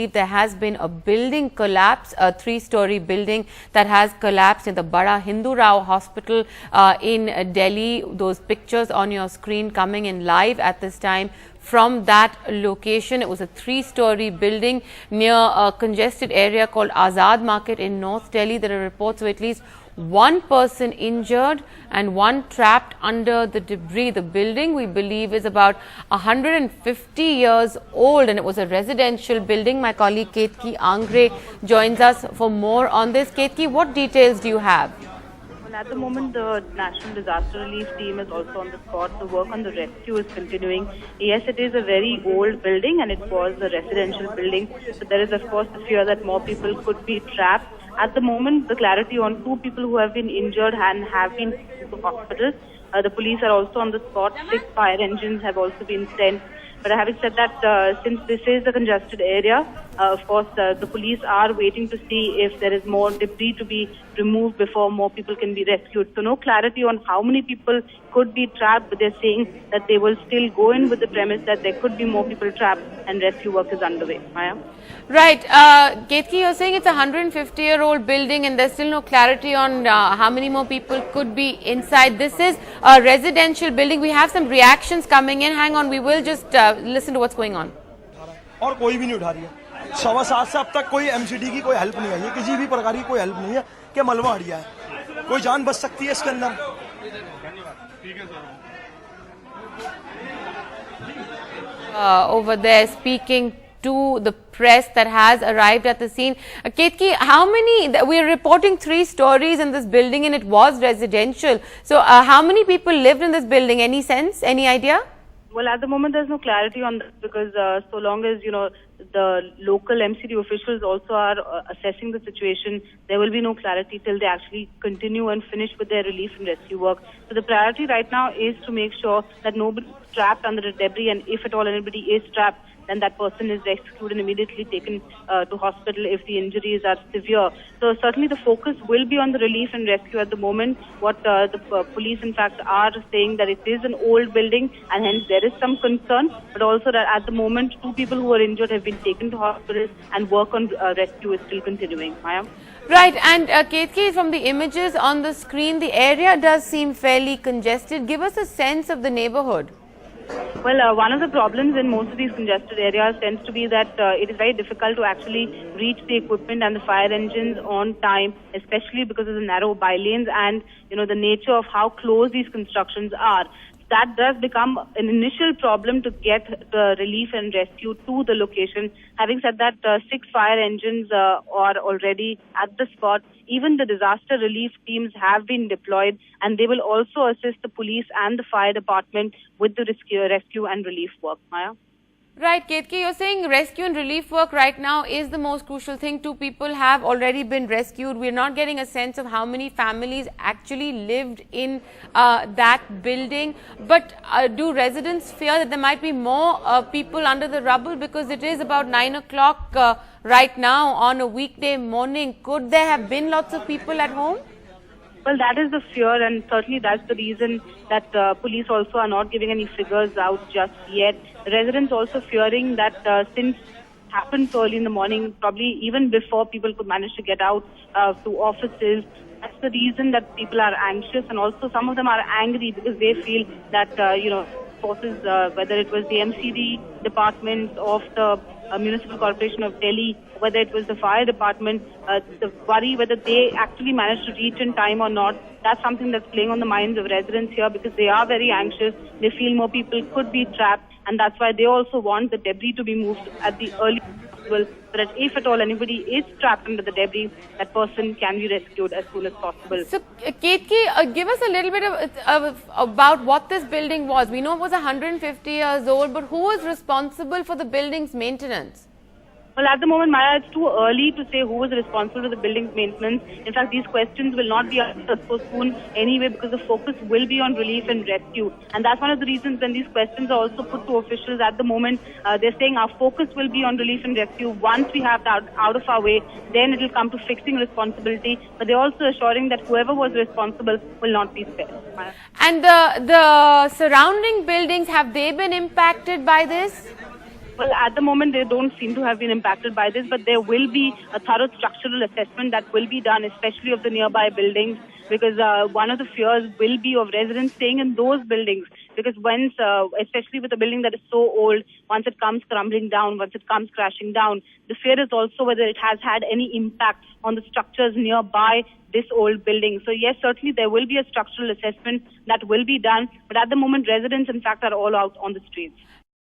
There has been a building collapse, a three-story building that has collapsed in the Bara Hindu Rao hospital in Delhi. Those pictures on your screen coming in live at this time from that location. It was a three-story building near a congested area called Azad Market in North Delhi. There are reports of at least one person injured and one trapped under the debris. The building, we believe, is about 150 years old and it was a residential building. My colleague Ketki Angre joins us for more on this. Ketki, what details do you have? Well, at the moment, the National Disaster Relief Team is also on the spot. The work on the rescue is continuing. Yes, it is a very old building and it was a residential building. So there is, of course, the fear that more people could be trapped. At the moment, the clarity on 2 people who have been injured and have been to hospitals. The police are also on the spot. 6 fire engines have also been sent. But having said that, since this is a congested area, of course, the police are waiting to see if there is more debris to be removed before more people can be rescued. So no clarity on how many people could be trapped, but they're saying that they will still go in with the premise that there could be more people trapped and rescue work is underway. Maya? Right. Ketki, you're saying it's a 150-year-old building and there's still no clarity on how many more people could be inside. This is a residential building. We have some reactions coming in. Hang on, we will just listen to what's going on. और कोई भी नहीं उठा रही है 7:15 से अब तक कोई एमसीडी की कोई हेल्प नहीं आई है किसी भी प्रकार की कोई हेल्प नहीं है कि मलबा हट गया है कोई जान बच सकती है इसके अंदर Over there speaking to the press that has arrived at the scene. Ketki, how many, we are reporting 3 stories in this building and it was residential. So how many people lived in this building? Any sense? Any idea? Well, at the moment, there's no clarity on that because so long as, the local MCD officials also are assessing the situation, there will be no clarity till they actually continue and finish with their relief and rescue work. So the priority right now is to make sure that nobody is trapped under the debris, and if at all anybody is trapped, then that person is rescued and immediately taken to hospital if the injuries are severe. So certainly the focus will be on the relief and rescue at the moment. What the police in fact are saying that it is an old building and hence there is some concern, but also that at the moment 2 people who are injured have been taken to hospital and work on rescue is still continuing. Maya? Right, and Ketki, from the images on the screen, the area does seem fairly congested. Give us a sense of the neighborhood. Well, one of the problems in most of these congested areas tends to be that it is very difficult to actually reach the equipment and the fire engines on time, especially because of the narrow bylanes and, the nature of how close these constructions are. That does become an initial problem to get the relief and rescue to the location. Having said that, 6 fire engines are already at the spot. Even the disaster relief teams have been deployed and they will also assist the police and the fire department with the rescue and relief work. Maya? Right, Ketki, you're saying rescue and relief work right now is the most crucial thing. 2 people have already been rescued. We're not getting a sense of how many families actually lived in that building. But do residents fear that there might be more people under the rubble because it is about 9 o'clock right now on a weekday morning? Could there have been lots of people at home? Well, that is the fear, and certainly that's the reason that police also are not giving any figures out just yet. Residents also fearing that since it happened so early in the morning, probably even before people could manage to get out to offices, that's the reason that people are anxious, and also some of them are angry because they feel that, forces, whether it was the MCD department of the Municipal Corporation of Delhi, whether it was the fire department, the worry whether they actually managed to reach in time or not, that's something that's playing on the minds of residents here because they are very anxious. They feel more people could be trapped, and that's why they also want the debris to be moved at the earliest possible, so that if at all anybody is trapped under the debris, that person can be rescued as soon as possible. So, Ketki, give us a little bit about what this building was. We know it was 150 years old, but who was responsible for the building's maintenance? Well, at the moment, Maya, it's too early to say who was responsible for the building's maintenance. In fact, these questions will not be answered so soon anyway because the focus will be on relief and rescue. And that's one of the reasons when these questions are also put to officials at the moment. They're saying our focus will be on relief and rescue. Once we have that out of our way, then it will come to fixing responsibility. But they're also assuring that whoever was responsible will not be spared. And the surrounding buildings, have they been impacted by this? Well, at the moment, they don't seem to have been impacted by this, but there will be a thorough structural assessment that will be done, especially of the nearby buildings, because one of the fears will be of residents staying in those buildings. Because once, especially with a building that is so old, once it comes crumbling down, once it comes crashing down, the fear is also whether it has had any impact on the structures nearby this old building. So yes, certainly there will be a structural assessment that will be done, but at the moment residents in fact are all out on the streets.